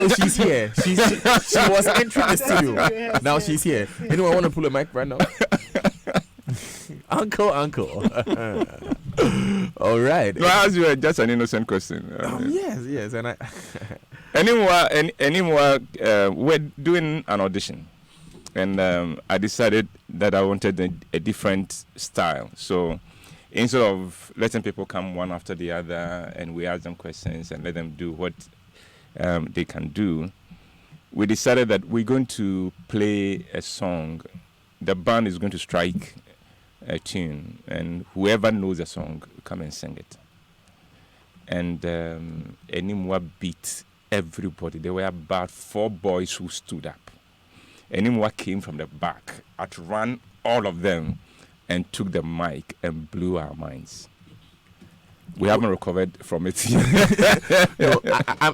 Oh, she's here. She was entering the studio. Yes, Now yes, she's here. yes. Anyone want to pull a mic right now? Uncle. All right. No, I asked you just an innocent question. Yes, and I. Anymore, we're doing an audition, and I decided that I wanted a different style. So instead of letting people come one after the other and we ask them questions and let them do what they can do, we decided that we're going to play a song. The band is going to strike a tune, and whoever knows the song, come and sing it. And Enimwa beat everybody. There were about 4 boys who stood up. Enimwa came from the back, outran all of them, and took the mic and blew our minds. We haven't recovered from it yet. No,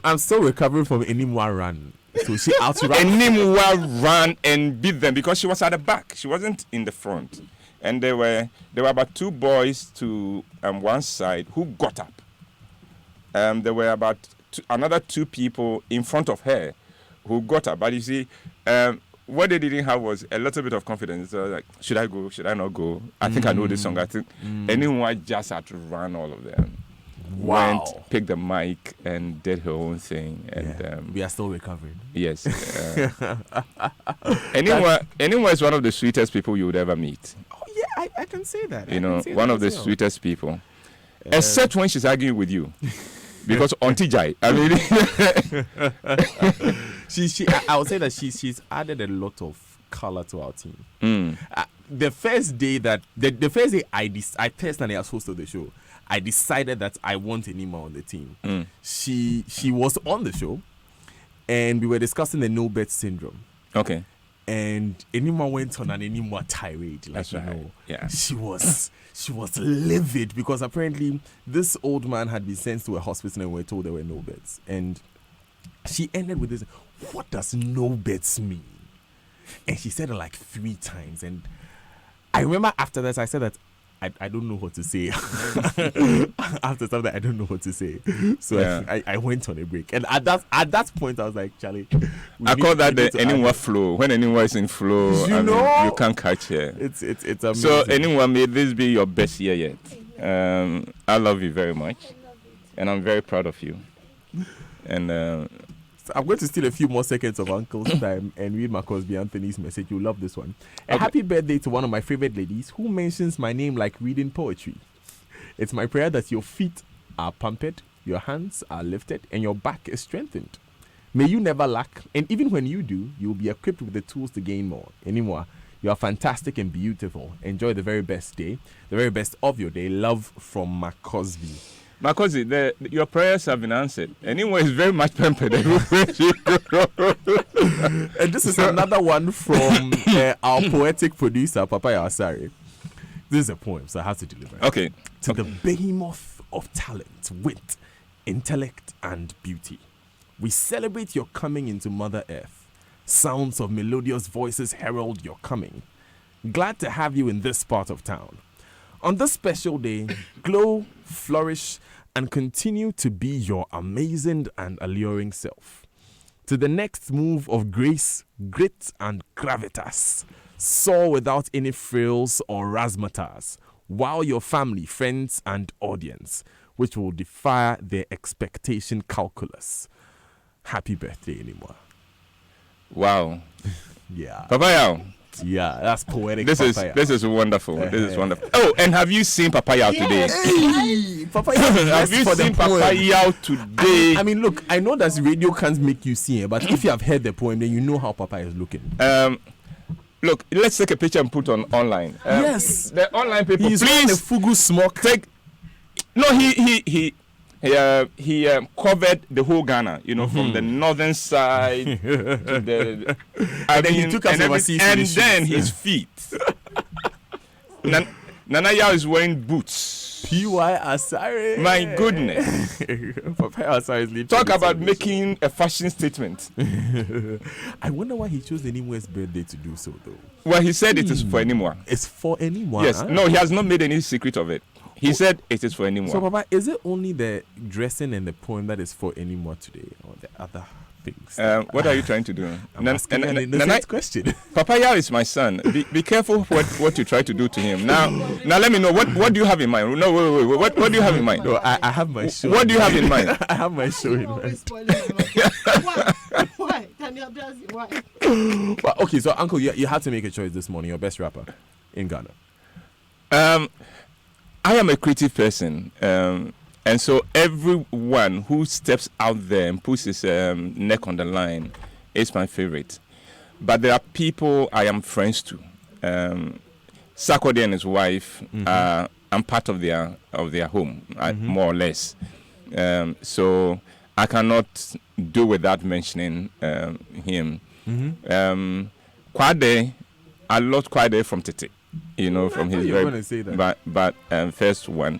I'm still recovering from Enimwa run. So she outran. Enimwa ran and beat them because she was at the back. She wasn't in the front. And there were about 2 boys to one side who got up. There were about another 2 people in front of her who got up. But you see, what they didn't have was a little bit of confidence. So like, should I go? Should I not go? I think I know this song. I think anyone just had to run all of them. Wow. Went, picked the mic, and did her own thing. And we are still recovering. yes. Anyone is one of the sweetest people you would ever meet. Oh yeah, I can say that. You know, one of the sweetest people. Except when she's arguing with you. Because Auntie Jai, I mean, I would say that she's added a lot of color to our team. The first day I personally as host of the show, I decided that I want Enima on the team. She was on the show, and we were discussing the no bet syndrome. Okay. And Enima went on an Enima tirade. That's right. Yeah. She was livid because apparently this old man had been sent to a hospital and we were told there were no beds. And she ended with this, what does no beds mean? And she said it like 3 times. And I remember after that, I said that I don't know what to say. After something, I don't know what to say. So yeah. I went on a break. And at that point, I was like, Charlie, I call that the anyone flow. When anyone is in flow, you can't catch it. It's amazing. So anyone, may this be your best year yet. I love you very much. And I'm very proud of you. And I'm going to steal a few more seconds of Uncle's time and read Macosby Anthony's message. You'll love this one. A happy birthday to one of my favorite ladies who mentions my name like reading poetry. It's my prayer that your feet are pumped, your hands are lifted, and your back is strengthened. May you never lack, and even when you do, you'll be equipped with the tools to gain more. Anymore, you are fantastic and beautiful. Enjoy the very best day, the very best of your day. Love from Macosby. Makosi, your prayers have been answered. Anyway, it's very much pampered. And this is another one from our poetic producer, Papaya Asari. This is a poem, so I have to deliver it. Okay. To the behemoth of talent, wit, intellect, and beauty, we celebrate your coming into Mother Earth. Sounds of melodious voices herald your coming. Glad to have you in this part of town. On this special day, glow, flourish, and continue to be your amazing and alluring self. To the next move of grace, grit, and gravitas, soar without any frills or razzmatazz, wow your family, friends, and audience, which will defy their expectation calculus. Happy birthday, Enima. Wow. Yeah. Papaya. Yeah, that's poetic. This is wonderful. This is wonderful. Oh, and have you seen Papaya today? Hey, Papaya. Have you seen Papaya today? I mean, look, I know that radio can't make you see it, but if you have heard the poem, then you know how Papaya is looking. Look, let's take a picture and put on online. Yes, the online people. He's please, the Fugu smoke. No, he covered the whole Ghana, from the northern side to the. And then he took us overseas. And then his feet. Nanaya is wearing boots. P.Y. Asare. My goodness. Papaya Asare is literally. Talk about making a fashion statement. I wonder why he chose Enimua's birthday to do so, though. Well, he said it is for Enimwa. It's for Enimwa. Yes. No, he has not made any secret of it. He said it is for Enimwa. So, Papa, is it only the dressing and the poem that is for Enimwa today, or the other things. What are you trying to do? I'm asking an innocent question. Papaya is my son. Be careful what you try to do to him. Now let me know what do you have in mind? No, wait. What do you have in mind? No, I have my show. What do you have in mind? I have my show in mind. Why? Why? Well, okay, so Uncle, you had to make a choice this morning. Your best rapper in Ghana. I am a creative person, and so everyone who steps out there and puts his neck on the line is my favorite. But there are people I am friends to. Sarkodie and his wife, I'm part of their home, more or less. So I cannot do without mentioning him. Kwade, I loved Kwade from Tete, from his very first one.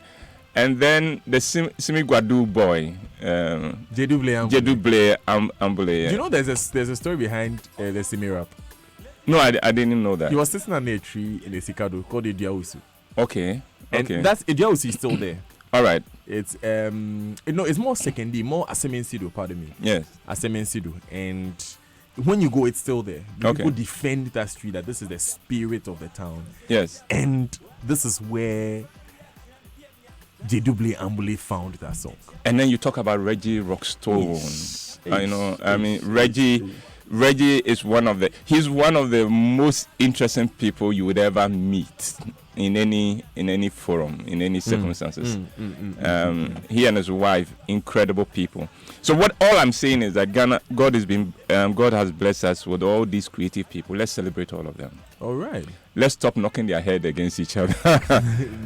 And then the Simi Guadu boy, Jedu Blay Ambule. Do you know there's a story behind the Simi rap? No, I didn't know that. He was sitting under a tree in a Sikado called Idiausu. Okay. And that's Idiausu is still there. All right. It's it's more secondary, more Asemensido, pardon me. Yes. Asemensido. And when you go, it's still there. Okay. People defend that street, that this is the spirit of the town. Yes. And this is where Jedu Ambule found that song. And then you talk about Reggie Rockstone. Reggie is he's one of the most interesting people you would ever meet in any forum, in any circumstances. He and his wife, incredible people. So all I'm saying is that God has blessed us with all these creative people. Let's celebrate all of them. All right. Let's stop knocking their head against each other.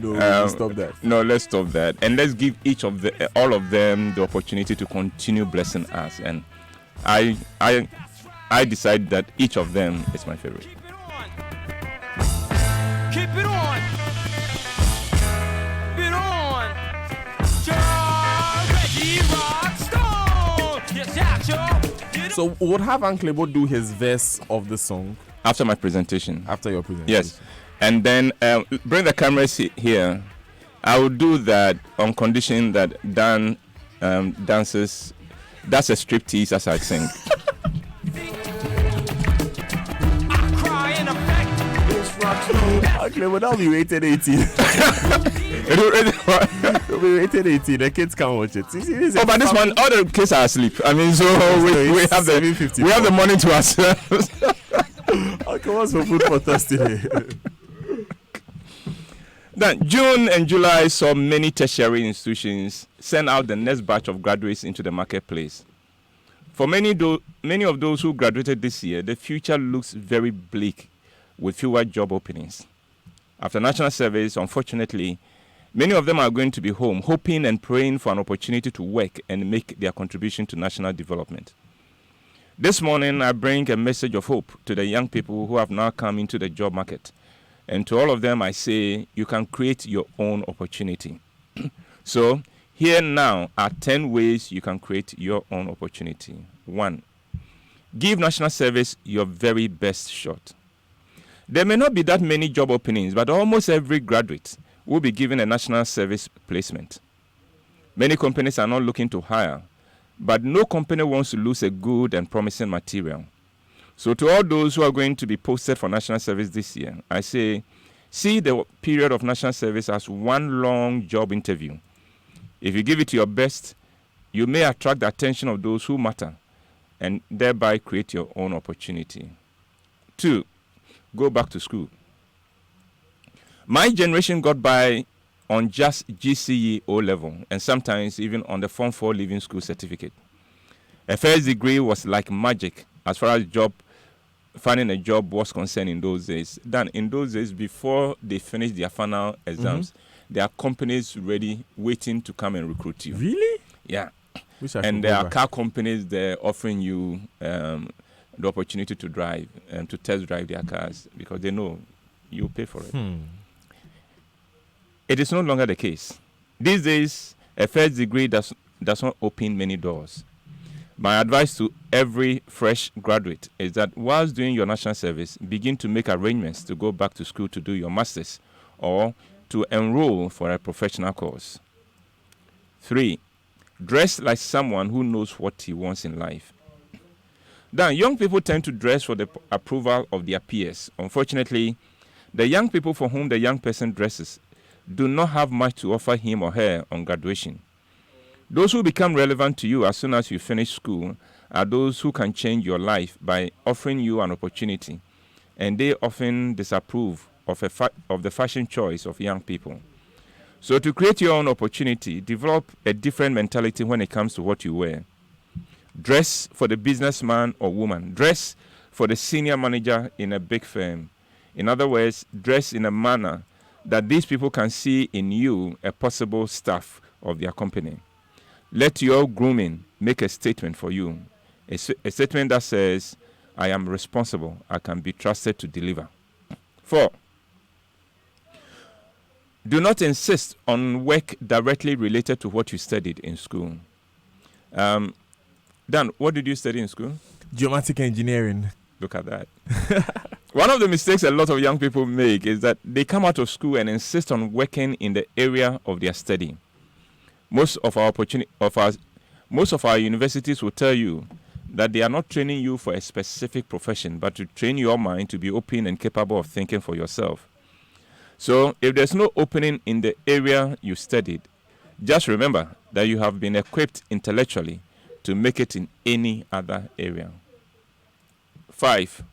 No, stop that. No, let's stop that, and let's give all of them the opportunity to continue blessing us. And I decide that each of them is my favorite. Keep it on. Keep it on. Reggie Rockstone. Yes, yeah, So would have Uncle Ebo do his verse of the song after my presentation. After your presentation. Yes. And then bring the cameras here. I will do that on condition that Dan dances. That's a striptease as I sing. Okay, well, that'll be rated 18. It'll be rated 18. The kids can't watch it. But this one, all the kids are asleep. I mean, so we have the money to ourselves. Okay, what's for food for Thursday? Then June and July saw many tertiary institutions send out the next batch of graduates into the marketplace. For many of those who graduated this year, the future looks very bleak with fewer job openings. After national service, unfortunately, many of them are going to be home, hoping and praying for an opportunity to work and make their contribution to national development. This morning, I bring a message of hope to the young people who have now come into the job market. And to all of them, I say, you can create your own opportunity. So, here now are 10 ways you can create your own opportunity. 1, give national service your very best shot. There may not be that many job openings, but almost every graduate will be given a national service placement. Many companies are not looking to hire, but no company wants to lose a good and promising material. So to all those who are going to be posted for national service this year, I say, see the period of national service as one long job interview. If you give it your best, you may attract the attention of those who matter and thereby create your own opportunity. 2, go back to school. My generation got by on just GCE O-level and sometimes even on the Form 4 Leaving School certificate. A first degree was like magic as far as finding a job was concerned in those days. Then in those days, before they finish their final exams, there are companies ready waiting to come and recruit you. Really? Yeah. And there are car companies there offering you the opportunity to drive and to test drive their cars because they know you pay for it. It is no longer the case. These days, a first degree does not open many doors. My advice to every fresh graduate is that whilst doing your national service, begin to make arrangements to go back to school to do your master's or to enroll for a professional course. 3, dress like someone who knows what he wants in life. Then, young people tend to dress for the approval of their peers. Unfortunately, the young people for whom the young person dresses do not have much to offer him or her on graduation. Those who become relevant to you as soon as you finish school are those who can change your life by offering you an opportunity, and they often disapprove of the fashion choice of young people. So to create your own opportunity, develop a different mentality when it comes to what you wear. Dress for the businessman or woman. Dress for the senior manager in a big firm. In other words, dress in a manner that these people can see in you a possible staff of their company. Let your grooming make a statement for you. A statement that says, I am responsible, I can be trusted to deliver. 4. Do not insist on work directly related to what you studied in school. Dan, what did you study in school? Geomatic engineering. Look at that. One of the mistakes a lot of young people make is that they come out of school and insist on working in the area of their study. Most of our universities will tell you that they are not training you for a specific profession, but to train your mind to be open and capable of thinking for yourself. So if there's no opening in the area you studied, just remember that you have been equipped intellectually to make it in any other area. 5.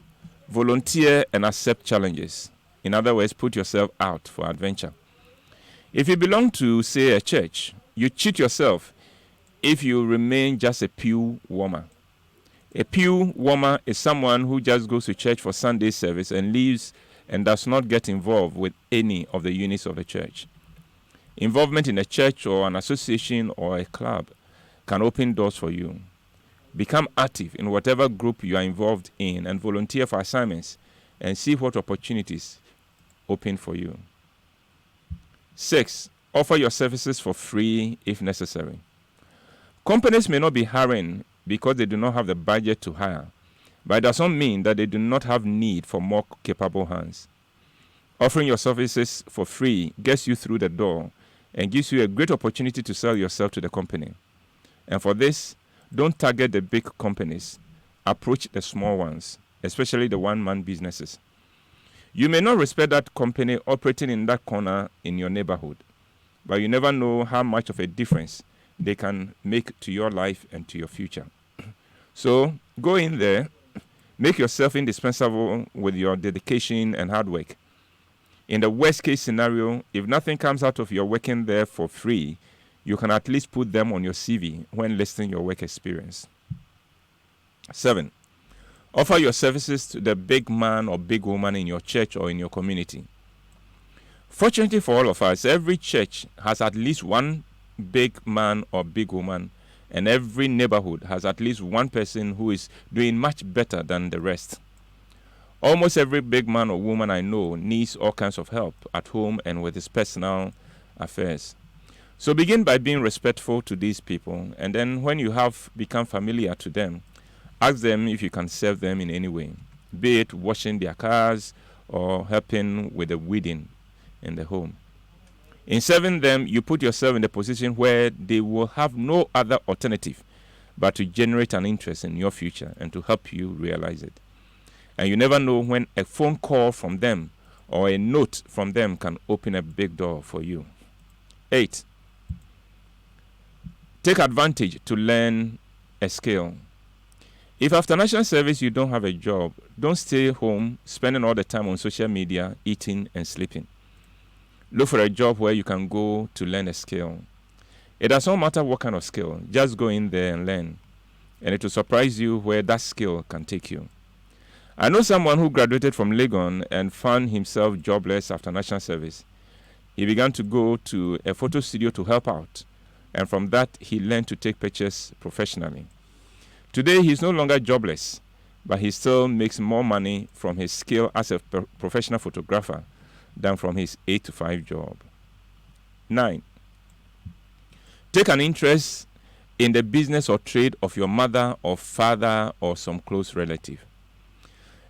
Volunteer and accept challenges. In other words, put yourself out for adventure. If you belong to, say, a church, you cheat yourself if you remain just a pew warmer. A pew warmer is someone who just goes to church for Sunday service and leaves and does not get involved with any of the units of the church. Involvement in a church or an association or a club can open doors for you. Become active in whatever group you are involved in and volunteer for assignments and see what opportunities open for you. 6. Offer your services for free if necessary. Companies may not be hiring because they do not have the budget to hire, but it does not mean that they do not have need for more capable hands. Offering your services for free gets you through the door and gives you a great opportunity to sell yourself to the company. And for this, don't target the big companies. Approach the small ones, especially the one-man businesses. You may not respect that company operating in that corner in your neighborhood, but you never know how much of a difference they can make to your life and to your future. So go in there, make yourself indispensable with your dedication and hard work. In the worst case scenario, if nothing comes out of your working there for free, you can at least put them on your CV when listing your work experience. 7. Offer your services to the big man or big woman in your church or in your community. Fortunately for all of us, every church has at least one big man or big woman, and every neighborhood has at least one person who is doing much better than the rest. Almost every big man or woman I know needs all kinds of help at home and with his personal affairs. So begin by being respectful to these people, and then when you have become familiar to them, ask them if you can serve them in any way, be it washing their cars or helping with the weeding in the home. In serving them, you put yourself in a position where they will have no other alternative but to generate an interest in your future and to help you realize it. And you never know when a phone call from them or a note from them can open a big door for you. 8. Take advantage to learn a skill. If after national service you don't have a job, don't stay home spending all the time on social media, eating and sleeping. Look for a job where you can go to learn a skill. It does not matter what kind of skill, just go in there and learn. And it will surprise you where that skill can take you. I know someone who graduated from Legon and found himself jobless after national service. He began to go to a photo studio to help out, and from that he learned to take pictures professionally. Today he is no longer jobless, but he still makes more money from his skill as a professional photographer than from his 8-to-5 job. 9. Take an interest in the business or trade of your mother or father or some close relative.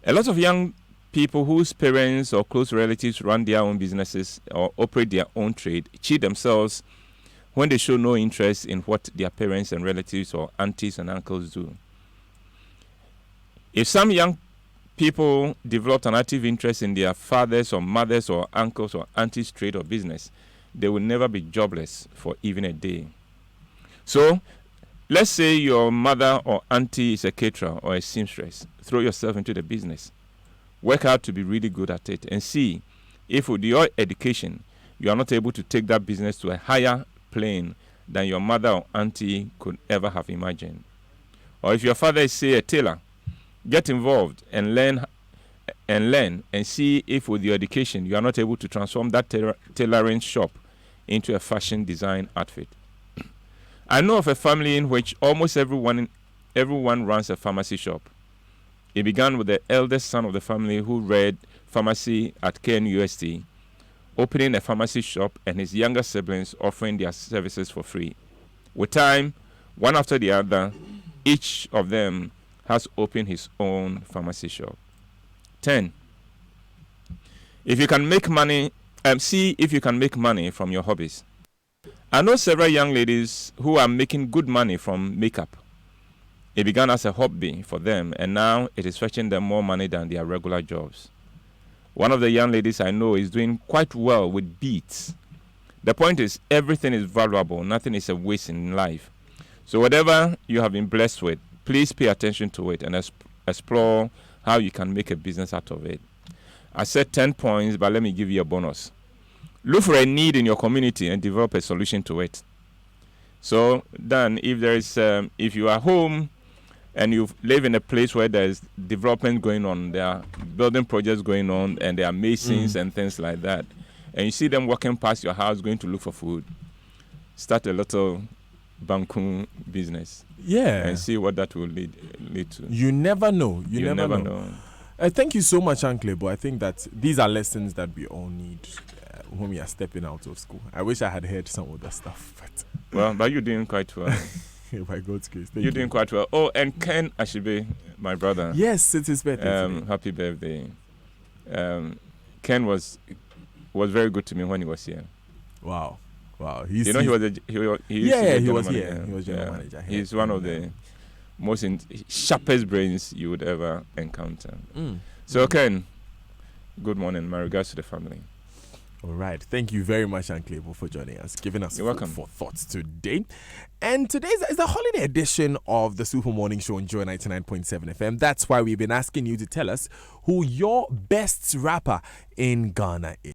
A lot of young people whose parents or close relatives run their own businesses or operate their own trade cheat themselves when they show no interest in what their parents and relatives or aunties and uncles do. If some young people developed an active interest in their fathers or mothers or uncles or aunties' trade or business, they will never be jobless for even a day. So, let's say your mother or auntie is a caterer or a seamstress. Throw yourself into the business. Work hard to be really good at it and see if with your education you are not able to take that business to a higher plane than your mother or auntie could ever have imagined. Or if your father is, say, a tailor, get involved and learn and see if with your education you are not able to transform that tailoring shop into a fashion design outfit. I know of a family in which almost everyone runs a pharmacy shop. It began with the eldest son of the family who read pharmacy at KNUST, opening a pharmacy shop, and his younger siblings offering their services for free. With time, one after the other, each of them has opened his own pharmacy shop. 10. If you can make money, see if you can make money from your hobbies. I know several young ladies who are making good money from makeup. It began as a hobby for them, and now it is fetching them more money than their regular jobs. One of the young ladies I know is doing quite well with beads. The point is, everything is valuable. Nothing is a waste in life. So whatever you have been blessed with, please pay attention to it and explore how you can make a business out of it. I said 10 points, but let me give you a bonus. Look for a need in your community and develop a solution to it. So then, if you are home and you live in a place where there is development going on, there are building projects going on, and there are masons and things like that, and you see them walking past your house going to look for food, start a little banku business. Yeah. And see what that will lead to. You never know. You never know. Thank you so much, Uncle Ebo. I think that these are lessons that we all need when we are stepping out of school. I wish I had heard some of the stuff, but you're doing quite well. By God's grace. You're doing quite well. Oh, and Ken Ashibe, my brother. Yes, it's his birthday. Happy birthday. Ken was very good to me when he was here. Wow. He was here. He was general manager. He's one of the most sharpest brains you would ever encounter. So Ken, good morning. My regards to the family. All right. Thank you very much, Uncle Ebo, for joining us, giving us food for thoughts today. And today is the holiday edition of the Super Morning Show on Joy 99.7 FM. That's why we've been asking you to tell us who your best rapper in Ghana is.